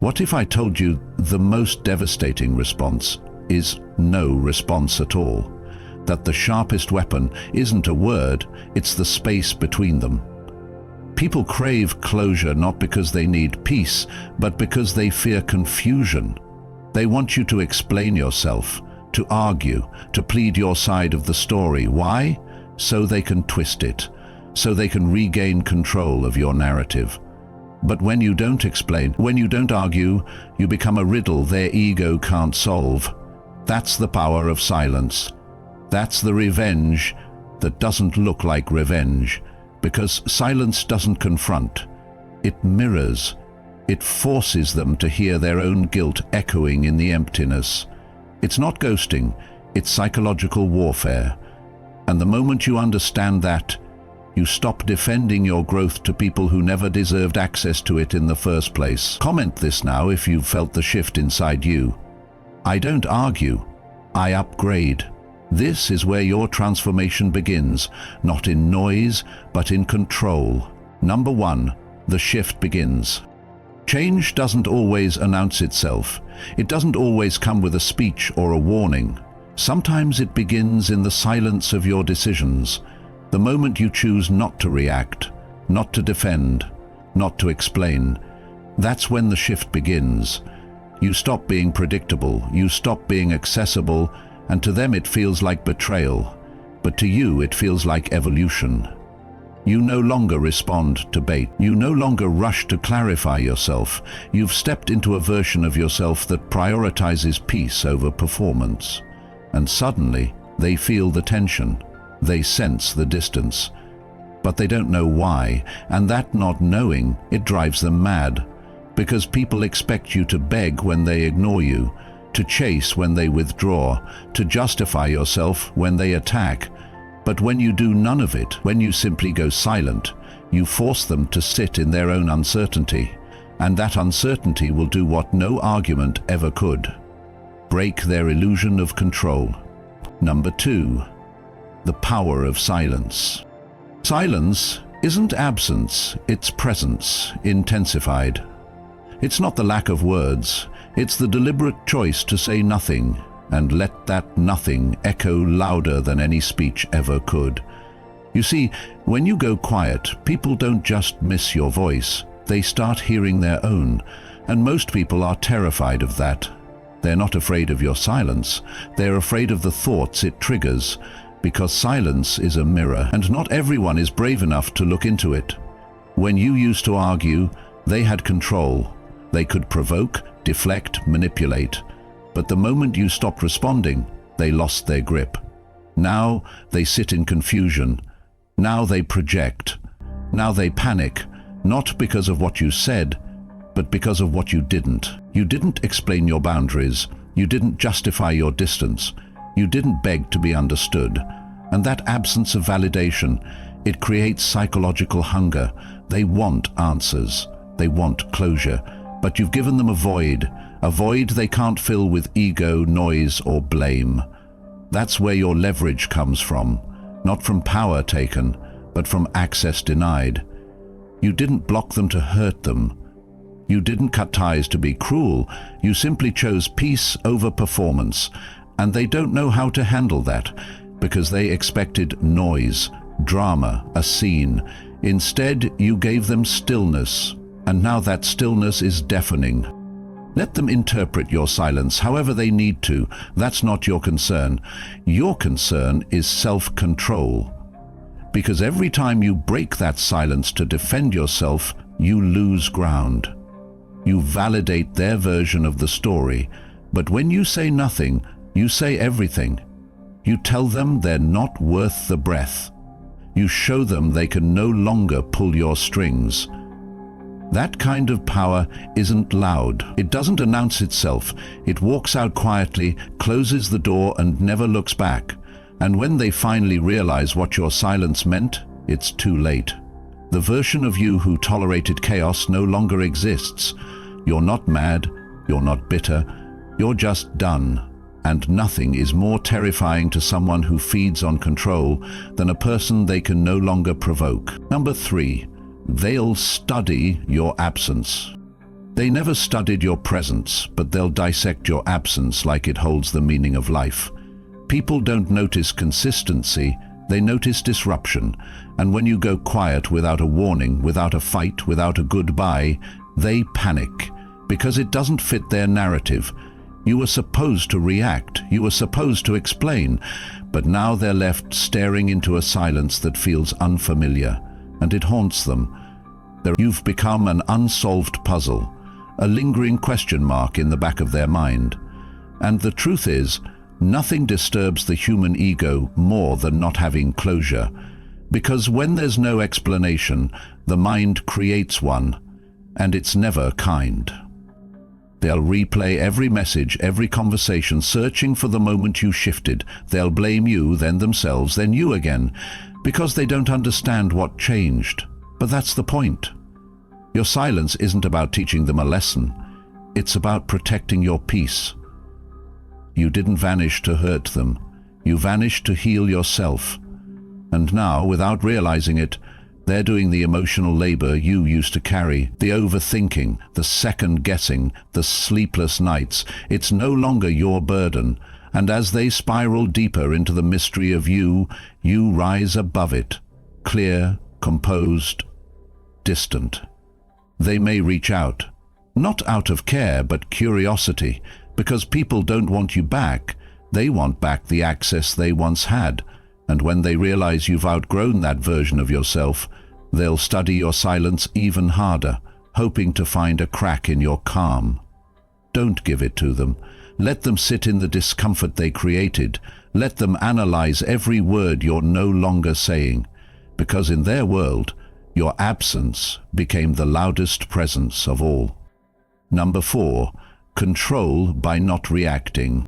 What if I told you the most devastating response is no response at all? That the sharpest weapon isn't a word, it's the space between them. People crave closure not because they need peace, but because they fear confusion. They want you to explain yourself, to argue, to plead your side of the story. Why? So they can twist it, so they can regain control of your narrative. But when you don't explain, when you don't argue, you become a riddle their ego can't solve. That's the power of silence. That's the revenge that doesn't look like revenge, because silence doesn't confront. It mirrors. It forces them to hear their own guilt echoing in the emptiness. It's not ghosting, it's psychological warfare. And the moment you understand that, you stop defending your growth to people who never deserved access to it in the first place. Comment this now if you've felt the shift inside you. I don't argue, I upgrade. This is where your transformation begins, not in noise, but in control. Number 1, the shift begins. Change doesn't always announce itself. It doesn't always come with a speech or a warning. Sometimes it begins in the silence of your decisions, the moment you choose not to react, not to defend, not to explain. That's when the shift begins. You stop being predictable, you stop being accessible, and to them it feels like betrayal, but to you it feels like evolution. You no longer respond to bait. You no longer rush to clarify yourself. You've stepped into a version of yourself that prioritizes peace over performance. And suddenly, they feel the tension. They sense the distance. But they don't know why, and that not knowing, it drives them mad. Because people expect you to beg when they ignore you, to chase when they withdraw, to justify yourself when they attack. But when you do none of it, when you simply go silent, you force them to sit in their own uncertainty. And that uncertainty will do what no argument ever could: break their illusion of control. Number 2, the power of silence. Silence isn't absence, it's presence, intensified. It's not the lack of words, it's the deliberate choice to say nothing, and let that nothing echo louder than any speech ever could. You see, when you go quiet, people don't just miss your voice, they start hearing their own, and most people are terrified of that. They're not afraid of your silence, they're afraid of the thoughts it triggers, because silence is a mirror, and not everyone is brave enough to look into it. When you used to argue, they had control. They could provoke, deflect, manipulate. But the moment you stopped responding, they lost their grip. Now they sit in confusion. Now they project. Now they panic, not because of what you said, but because of what you didn't. You didn't explain your boundaries. You didn't justify your distance. You didn't beg to be understood. And that absence of validation, it creates psychological hunger. They want answers. They want closure. But you've given them a void they can't fill with ego, noise, or blame. That's where your leverage comes from, not from power taken, but from access denied. You didn't block them to hurt them. You didn't cut ties to be cruel. You simply chose peace over performance, and they don't know how to handle that, because they expected noise, drama, a scene. Instead, you gave them stillness, and now that stillness is deafening. Let them interpret your silence however they need to. That's not your concern. Your concern is self-control. Because every time you break that silence to defend yourself, you lose ground. You validate their version of the story. But when you say nothing, you say everything. You tell them they're not worth the breath. You show them they can no longer pull your strings. That kind of power isn't loud. It doesn't announce itself. It walks out quietly, closes the door, and never looks back. And when they finally realize what your silence meant, it's too late. The version of you who tolerated chaos no longer exists. You're not mad, you're not bitter, you're just done. And nothing is more terrifying to someone who feeds on control than a person they can no longer provoke. Number 3. They'll study your absence. They never studied your presence, but they'll dissect your absence like it holds the meaning of life. People don't notice consistency, they notice disruption, and when you go quiet without a warning, without a fight, without a goodbye, they panic, because it doesn't fit their narrative. You were supposed to react, you were supposed to explain, but now they're left staring into a silence that feels unfamiliar, and it haunts them. You've become an unsolved puzzle, a lingering question mark in the back of their mind. And the truth is, nothing disturbs the human ego more than not having closure, because when there's no explanation, the mind creates one, and it's never kind. They'll replay every message, every conversation, searching for the moment you shifted. They'll blame you, then themselves, then you again, because they don't understand what changed. But that's the point. Your silence isn't about teaching them a lesson. It's about protecting your peace. You didn't vanish to hurt them. You vanished to heal yourself. And now, without realizing it, they're doing the emotional labor you used to carry, the overthinking, the second-guessing, the sleepless nights. It's no longer your burden, and as they spiral deeper into the mystery of you, you rise above it, clear, composed, distant. They may reach out, not out of care but curiosity, because people don't want you back, they want back the access they once had. And when they realize you've outgrown that version of yourself, they'll study your silence even harder, hoping to find a crack in your calm. Don't give it to them. Let them sit in the discomfort they created. Let them analyze every word you're no longer saying, because in their world, your absence became the loudest presence of all. Number 4, control by not reacting.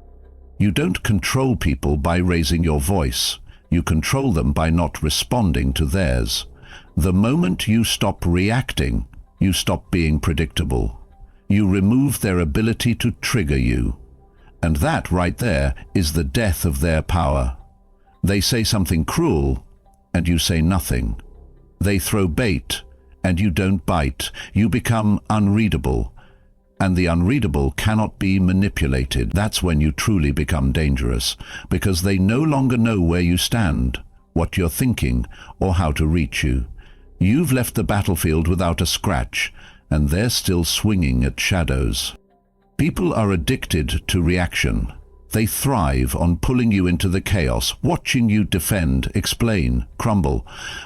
You don't control people by raising your voice. You control them by not responding to theirs. The moment you stop reacting, you stop being predictable. You remove their ability to trigger you. And that right there is the death of their power. They say something cruel, and you say nothing. They throw bait, and you don't bite. You become unreadable. And the unreadable cannot be manipulated. That's when you truly become dangerous, because they no longer know where you stand, what you're thinking, or how to reach you. You've left the battlefield without a scratch, and they're still swinging at shadows. People are addicted to reaction. They thrive on pulling you into the chaos, watching you defend, explain, crumble.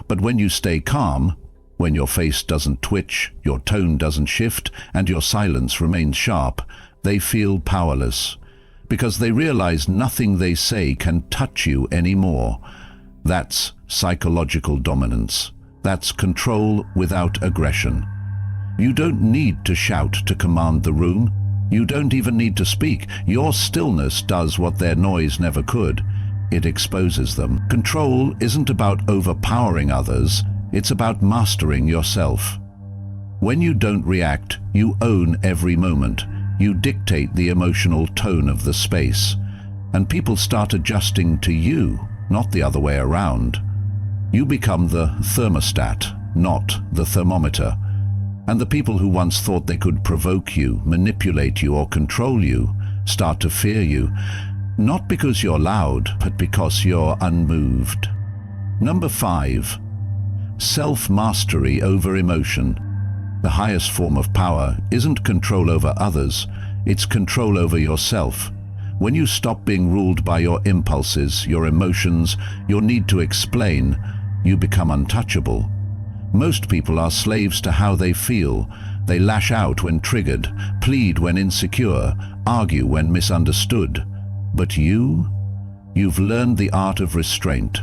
But when you stay calm, when your face doesn't twitch, your tone doesn't shift, and your silence remains sharp, they feel powerless, because they realize nothing they say can touch you anymore. That's psychological dominance. That's control without aggression. You don't need to shout to command the room. You don't even need to speak. Your stillness does what their noise never could. It exposes them. Control isn't about overpowering others. It's about mastering yourself. When you don't react, you own every moment. You dictate the emotional tone of the space. And people start adjusting to you, not the other way around. You become the thermostat, not the thermometer. And the people who once thought they could provoke you, manipulate you, or control you, start to fear you, not because you're loud, but because you're unmoved. Number 5. Self-mastery over emotion. The highest form of power isn't control over others, it's control over yourself. When you stop being ruled by your impulses, your emotions, your need to explain, you become untouchable. Most people are slaves to how they feel. They lash out when triggered, plead when insecure, argue when misunderstood. But you've learned the art of restraint.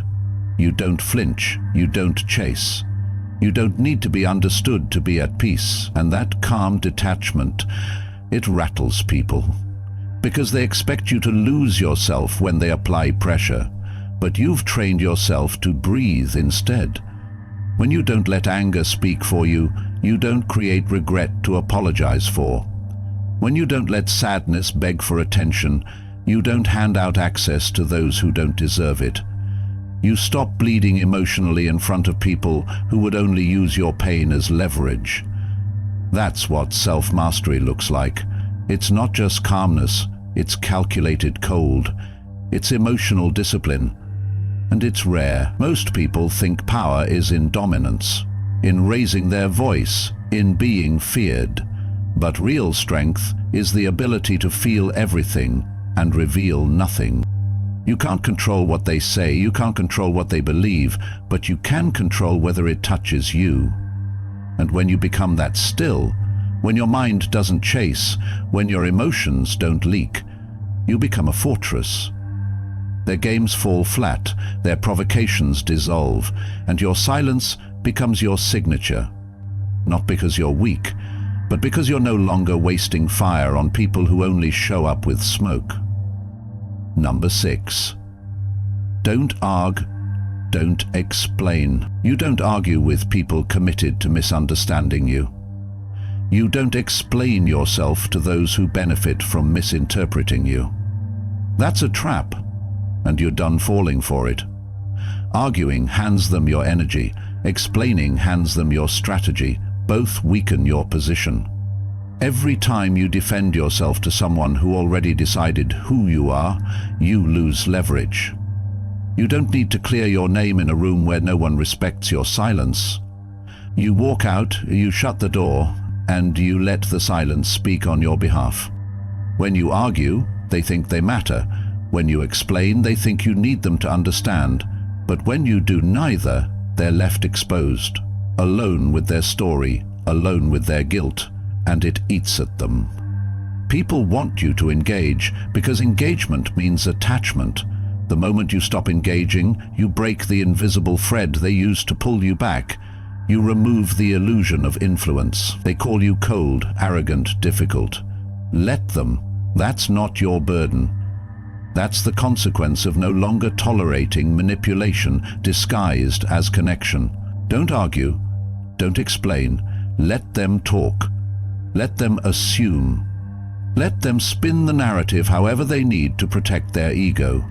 You don't flinch, you don't chase. You don't need to be understood to be at peace, and that calm detachment, it rattles people. Because they expect you to lose yourself when they apply pressure, but you've trained yourself to breathe instead. When you don't let anger speak for you, you don't create regret to apologize for. When you don't let sadness beg for attention, you don't hand out access to those who don't deserve it. You stop bleeding emotionally in front of people who would only use your pain as leverage. That's what self-mastery looks like. It's not just calmness, it's calculated cold. It's emotional discipline. And it's rare. Most people think power is in dominance, in raising their voice, in being feared. But real strength is the ability to feel everything and reveal nothing. You can't control what they say, you can't control what they believe, but you can control whether it touches you. And when you become that still, when your mind doesn't chase, when your emotions don't leak, you become a fortress. Their games fall flat, their provocations dissolve, and your silence becomes your signature. Not because you're weak, but because you're no longer wasting fire on people who only show up with smoke. Number 6. Don't argue, don't explain. You don't argue with people committed to misunderstanding you. You don't explain yourself to those who benefit from misinterpreting you. That's a trap, and you're done falling for it. Arguing hands them your energy, explaining hands them your strategy. Both weaken your position. Every time you defend yourself to someone who already decided who you are, you lose leverage. You don't need to clear your name in a room where no one respects your silence. You walk out, you shut the door, and you let the silence speak on your behalf. When you argue, they think they matter. When you explain, they think you need them to understand. But when you do neither, they're left exposed, alone with their story, alone with their guilt, and it eats at them. People want you to engage because engagement means attachment. The moment you stop engaging, you break the invisible thread they use to pull you back. You remove the illusion of influence. They call you cold, arrogant, difficult. Let them. That's not your burden. That's the consequence of no longer tolerating manipulation disguised as connection. Don't argue. Don't explain. Let them talk. Let them assume. Let them spin the narrative however they need to protect their ego.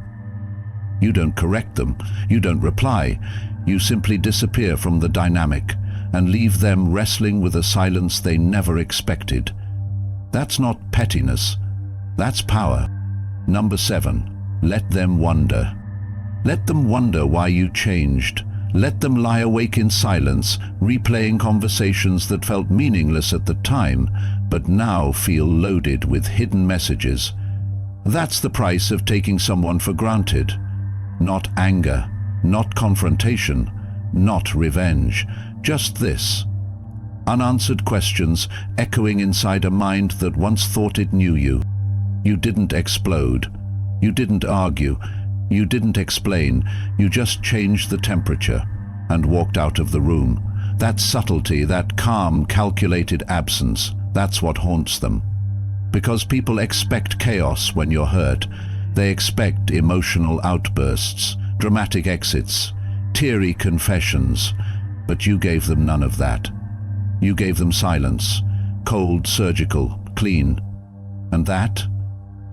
You don't correct them. You don't reply. You simply disappear from the dynamic and leave them wrestling with a silence they never expected. That's not pettiness. That's power. Number 7. Let them wonder. Let them wonder why you changed. Let them lie awake in silence, replaying conversations that felt meaningless at the time, but now feel loaded with hidden messages. That's the price of taking someone for granted. Not anger, not confrontation, not revenge. Just this. Unanswered questions echoing inside a mind that once thought it knew you. You didn't explode. You didn't argue. You didn't explain. You just changed the temperature and walked out of the room. That subtlety, that calm, calculated absence, that's what haunts them. Because people expect chaos when you're hurt. They expect emotional outbursts, dramatic exits, teary confessions. But you gave them none of that. You gave them silence, cold, surgical, clean. And that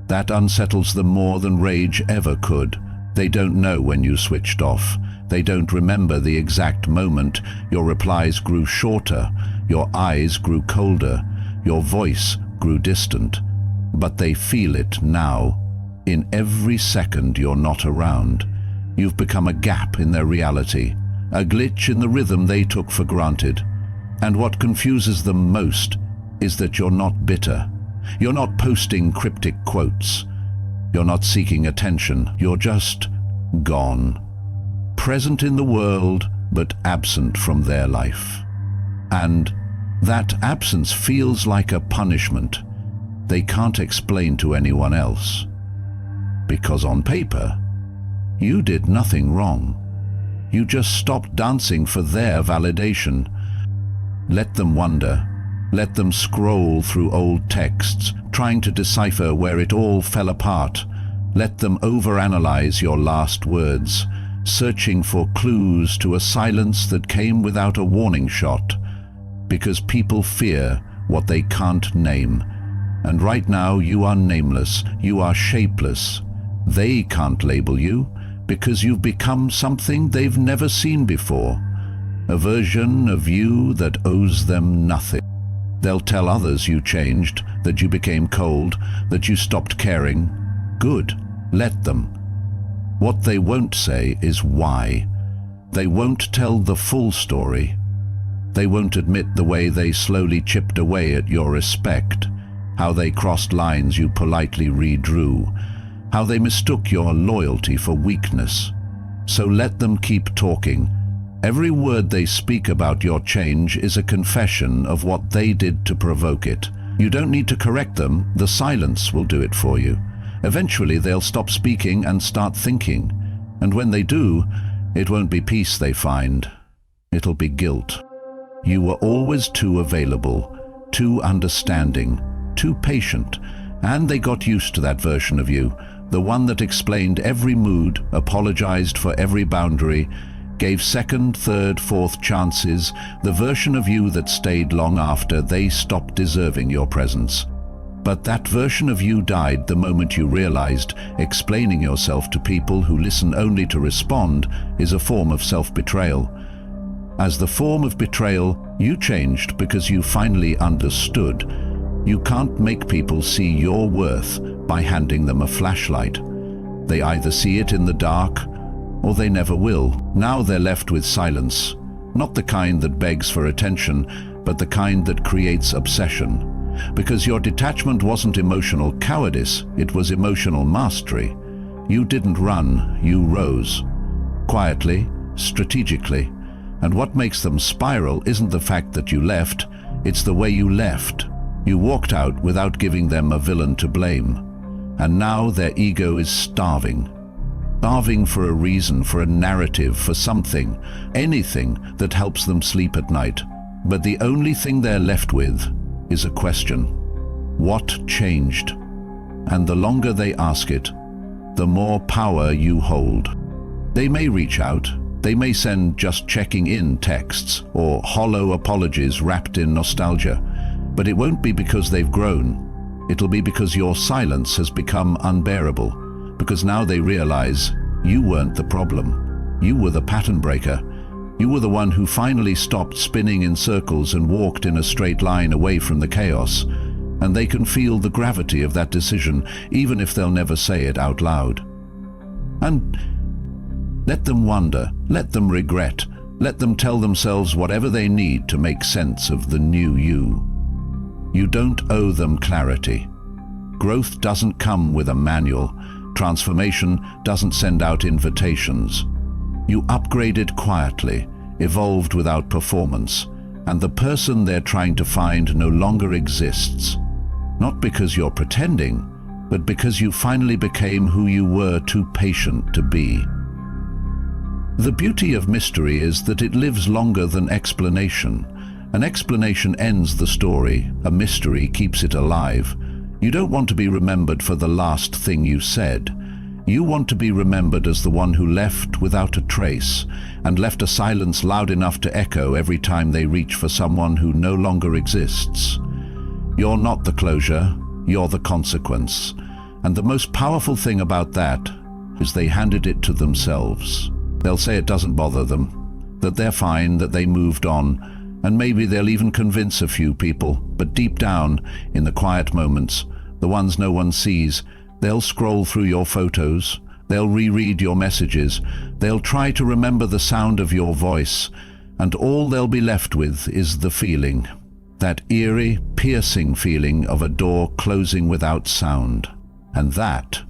unsettles them more than rage ever could. They don't know when you switched off. They don't remember the exact moment your replies grew shorter, your eyes grew colder, your voice grew distant. But they feel it now. In every second you're not around. You've become a gap in their reality, a glitch in the rhythm they took for granted. And what confuses them most is that you're not bitter. You're not posting cryptic quotes. You're not seeking attention. You're just gone. Present in the world, but absent from their life. And that absence feels like a punishment they can't explain to anyone else. Because on paper, you did nothing wrong. You just stopped dancing for their validation. Let them wonder. Let them scroll through old texts, trying to decipher where it all fell apart. Let them overanalyze your last words, searching for clues to a silence that came without a warning shot. Because people fear what they can't name. And right now you are nameless, you are shapeless. They can't label you because you've become something they've never seen before. A version of you that owes them nothing. They'll tell others you changed, that you became cold, that you stopped caring. Good, let them. What they won't say is why. They won't tell the full story. They won't admit the way they slowly chipped away at your respect, how they crossed lines you politely redrew, how they mistook your loyalty for weakness. So let them keep talking. Every word they speak about your change is a confession of what they did to provoke it. You don't need to correct them, the silence will do it for you. Eventually they'll stop speaking and start thinking. And when they do, it won't be peace they find. It'll be guilt. You were always too available, too understanding, too patient, and they got used to that version of you, the one that explained every mood, apologized for every boundary, gave second, third, fourth chances, the version of you that stayed long after they stopped deserving your presence. But that version of you died the moment you realized explaining yourself to people who listen only to respond is a form of self-betrayal. As the form of betrayal, you changed because you finally understood. You can't make people see your worth by handing them a flashlight. They either see it in the dark, or they never will. Now they're left with silence, not the kind that begs for attention, but the kind that creates obsession. Because your detachment wasn't emotional cowardice, it was emotional mastery. You didn't run, you rose. Quietly, strategically. And what makes them spiral isn't the fact that you left, it's the way you left. You walked out without giving them a villain to blame. And now their ego is starving. Starving for a reason, for a narrative, for something, anything that helps them sleep at night. But the only thing they're left with is a question. What changed? And the longer they ask it, the more power you hold. They may reach out, they may send just checking in texts or hollow apologies wrapped in nostalgia, but it won't be because they've grown. It'll be because your silence has become unbearable, because now they realize you weren't the problem. You were the pattern breaker. You were the one who finally stopped spinning in circles and walked in a straight line away from the chaos. And they can feel the gravity of that decision, even if they'll never say it out loud. And let them wonder, let them regret, let them tell themselves whatever they need to make sense of the new you. You don't owe them clarity. Growth doesn't come with a manual. Transformation doesn't send out invitations. You upgraded quietly, evolved without performance, and the person they're trying to find no longer exists. Not because you're pretending, but because you finally became who you were too patient to be. The beauty of mystery is that it lives longer than explanation. An explanation ends the story, a mystery keeps it alive. You don't want to be remembered for the last thing you said. You want to be remembered as the one who left without a trace, and left a silence loud enough to echo every time they reach for someone who no longer exists. You're not the closure, you're the consequence. And the most powerful thing about that is they handed it to themselves. They'll say it doesn't bother them, that they're fine, that they moved on, and maybe they'll even convince a few people, but deep down, in the quiet moments, the ones no one sees, they'll scroll through your photos, they'll reread your messages, they'll try to remember the sound of your voice, and all they'll be left with is the feeling, that eerie, piercing feeling of a door closing without sound. And that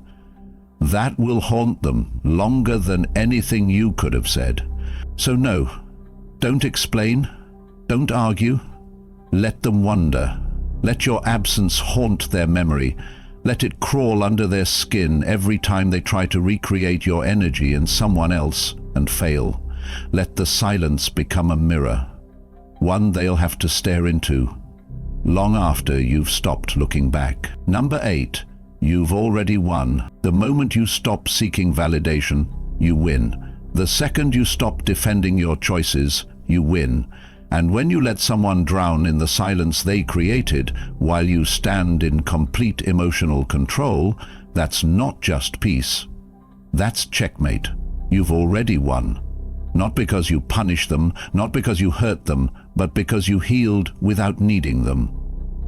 will haunt them longer than anything you could have said. So no, don't explain, don't argue, let them wonder. Let your absence haunt their memory. Let it crawl under their skin every time they try to recreate your energy in someone else and fail. Let the silence become a mirror, one they'll have to stare into, long after you've stopped looking back. Number 8, you've already won. The moment you stop seeking validation, you win. The second you stop defending your choices, you win. And when you let someone drown in the silence they created while you stand in complete emotional control, that's not just peace. That's checkmate. You've already won. Not because you punished them, not because you hurt them, but because you healed without needing them.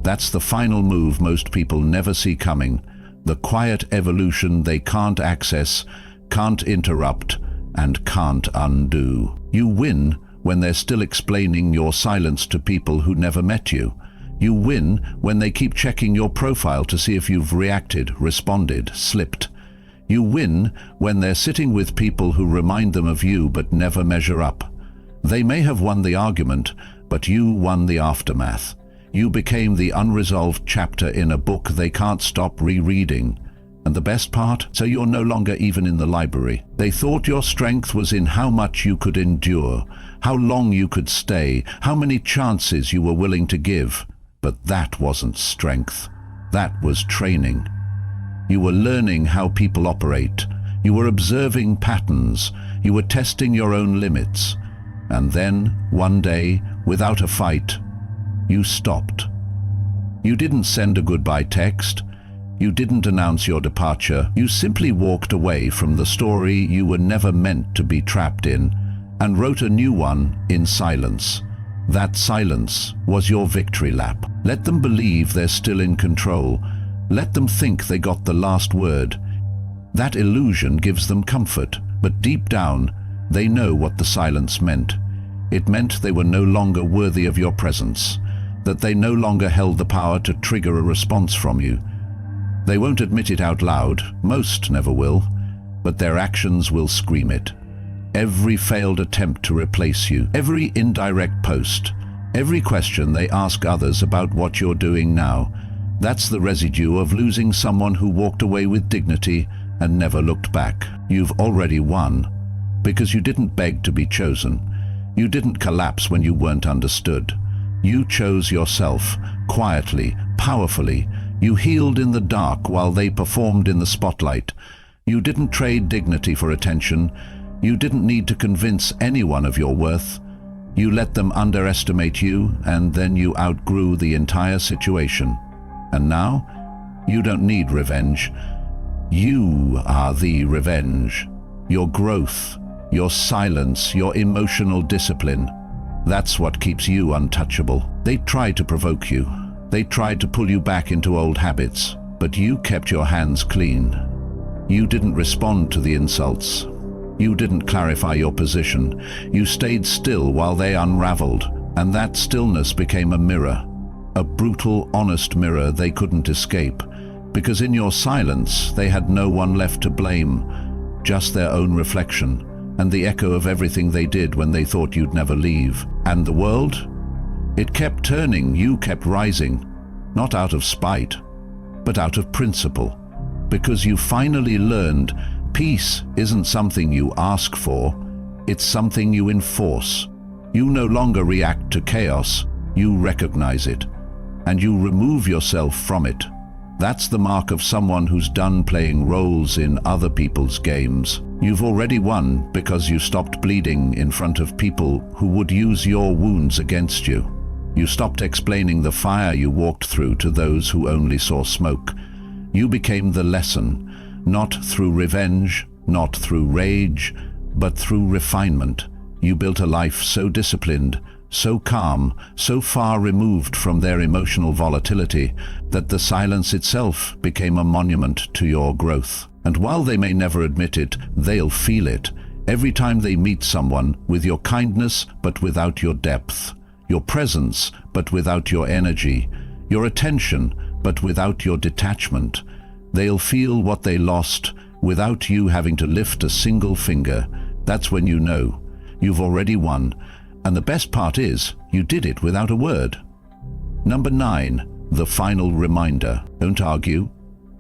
That's the final move most people never see coming, the quiet evolution they can't access, can't interrupt, and can't undo. You win when they're still explaining your silence to people who never met you. You win when they keep checking your profile to see if you've reacted, responded, slipped. You win when they're sitting with people who remind them of you but never measure up. They may have won the argument, but you won the aftermath. You became the unresolved chapter in a book they can't stop rereading. And the best part? So you're no longer even in the library. They thought your strength was in how much you could endure, how long you could stay, how many chances you were willing to give. But that wasn't strength. That was training. You were learning how people operate. You were observing patterns. You were testing your own limits. And then, one day, without a fight, you stopped. You didn't send a goodbye text. You didn't announce your departure. You simply walked away from the story you were never meant to be trapped in and wrote a new one in silence. That silence was your victory lap. Let them believe they're still in control. Let them think they got the last word. That illusion gives them comfort, but deep down, they know what the silence meant. It meant they were no longer worthy of your presence, that they no longer held the power to trigger a response from you. They won't admit it out loud, most never will, but their actions will scream it. Every failed attempt to replace you, every indirect post, every question they ask others about what you're doing now, that's the residue of losing someone who walked away with dignity and never looked back. You've already won, because you didn't beg to be chosen. You didn't collapse when you weren't understood. You chose yourself, quietly, powerfully. You healed in the dark while they performed in the spotlight. You didn't trade dignity for attention. You didn't need to convince anyone of your worth. You let them underestimate you, and then you outgrew the entire situation. And now, you don't need revenge. You are the revenge. Your growth, your silence, your emotional discipline. That's what keeps you untouchable. They tried to provoke you. They tried to pull you back into old habits, but you kept your hands clean. You didn't respond to the insults. You didn't clarify your position. You stayed still while they unraveled, and that stillness became a mirror. A brutal, honest mirror they couldn't escape, because in your silence they had no one left to blame, just their own reflection, and the echo of everything they did when they thought you'd never leave. And the world? It kept turning, you kept rising, not out of spite, but out of principle, because you finally learned peace isn't something you ask for, it's something you enforce. You no longer react to chaos, you recognize it, and you remove yourself from it. That's the mark of someone who's done playing roles in other people's games. You've already won because you stopped bleeding in front of people who would use your wounds against you. You stopped explaining the fire you walked through to those who only saw smoke. You became the lesson, not through revenge, not through rage, but through refinement. You built a life so disciplined, so calm, so far removed from their emotional volatility, that the silence itself became a monument to your growth. And while they may never admit it, they'll feel it every time they meet someone, with your kindness but without your depth, your presence but without your energy, your attention but without your detachment. They'll feel what they lost without you having to lift a single finger. That's when you know you've already won. And the best part is, you did it without a word. Number 9, the final reminder. Don't argue.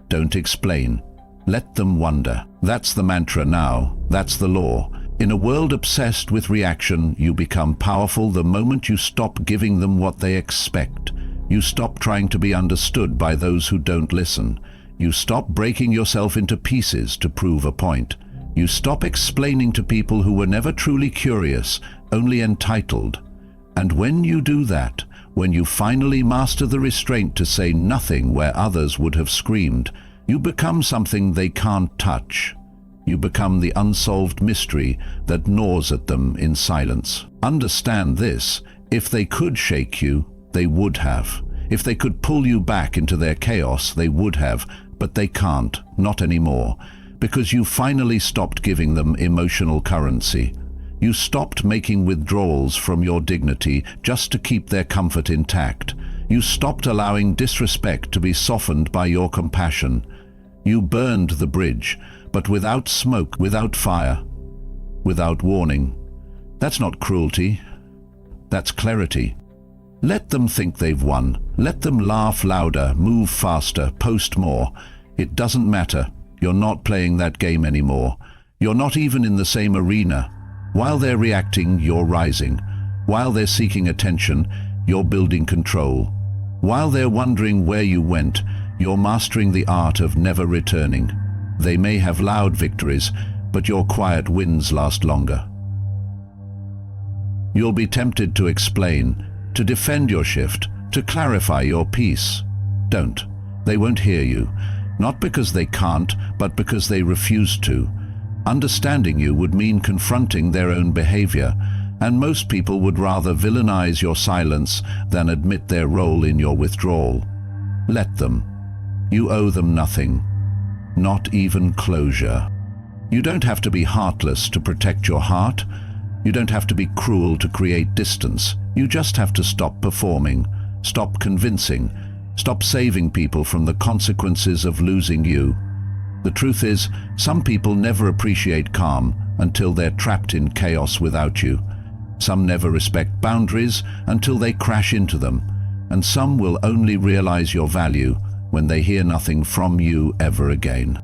Don't explain. Let them wonder. That's the mantra now. That's the law. In a world obsessed with reaction, you become powerful the moment you stop giving them what they expect. You stop trying to be understood by those who don't listen. You stop breaking yourself into pieces to prove a point. You stop explaining to people who were never truly curious, only entitled. And when you do that, when you finally master the restraint to say nothing where others would have screamed, you become something they can't touch. You become the unsolved mystery that gnaws at them in silence. Understand this: if they could shake you, they would have. If they could pull you back into their chaos, they would have, but they can't, not anymore, because you finally stopped giving them emotional currency. You stopped making withdrawals from your dignity just to keep their comfort intact. You stopped allowing disrespect to be softened by your compassion. You burned the bridge, but without smoke, without fire, without warning. That's not cruelty. That's clarity. Let them think they've won. Let them laugh louder, move faster, post more. It doesn't matter. You're not playing that game anymore. You're not even in the same arena. While they're reacting, you're rising. While they're seeking attention, you're building control. While they're wondering where you went, you're mastering the art of never returning. They may have loud victories, but your quiet wins last longer. You'll be tempted to explain, to defend your shift, to clarify your peace. Don't. They won't hear you. Not because they can't, but because they refuse to. Understanding you would mean confronting their own behavior, and most people would rather villainize your silence than admit their role in your withdrawal. Let them. You owe them nothing, not even closure. You don't have to be heartless to protect your heart. You don't have to be cruel to create distance. You just have to stop performing, stop convincing, stop saving people from the consequences of losing you. The truth is, some people never appreciate calm until they're trapped in chaos without you. Some never respect boundaries until they crash into them, and some will only realize your value when they hear nothing from you ever again.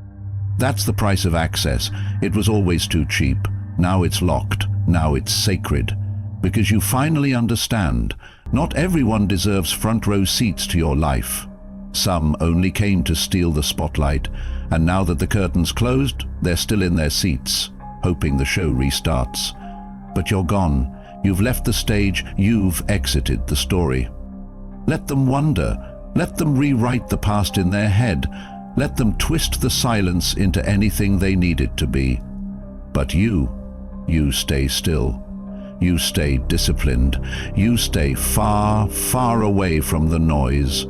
That's the price of access. It was always too cheap. Now it's locked. Now it's sacred. Because you finally understand, not everyone deserves front row seats to your life. Some only came to steal the spotlight, and now that the curtain's closed, they're still in their seats, hoping the show restarts. But you're gone. You've left the stage. You've exited the story. Let them wonder. Let them rewrite the past in their head. Let them twist the silence into anything they need it to be. But you stay still. You stay disciplined. You stay far, far away from the noise.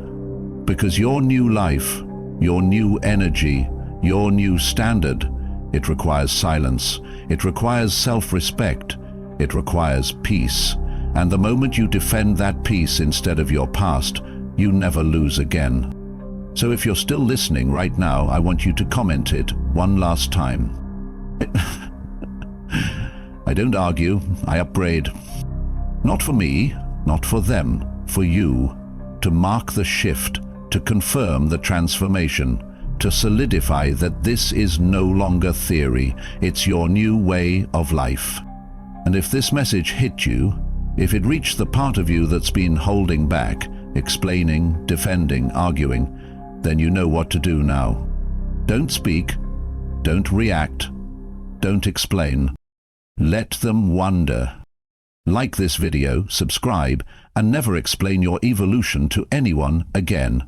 Because your new life, your new energy, your new standard, it requires silence. It requires self-respect. It requires peace. And the moment you defend that peace instead of your past, you never lose again. So if you're still listening right now, I want you to comment it one last time. I don't argue, I upbraid. Not for me, not for them, for you, to mark the shift, to confirm the transformation, to solidify that this is no longer theory, it's your new way of life. And if this message hit you, if it reached the part of you that's been holding back, explaining, defending, arguing, then you know what to do now. Don't speak, don't react, don't explain. Let them wonder. Like this video, subscribe, and never explain your evolution to anyone again.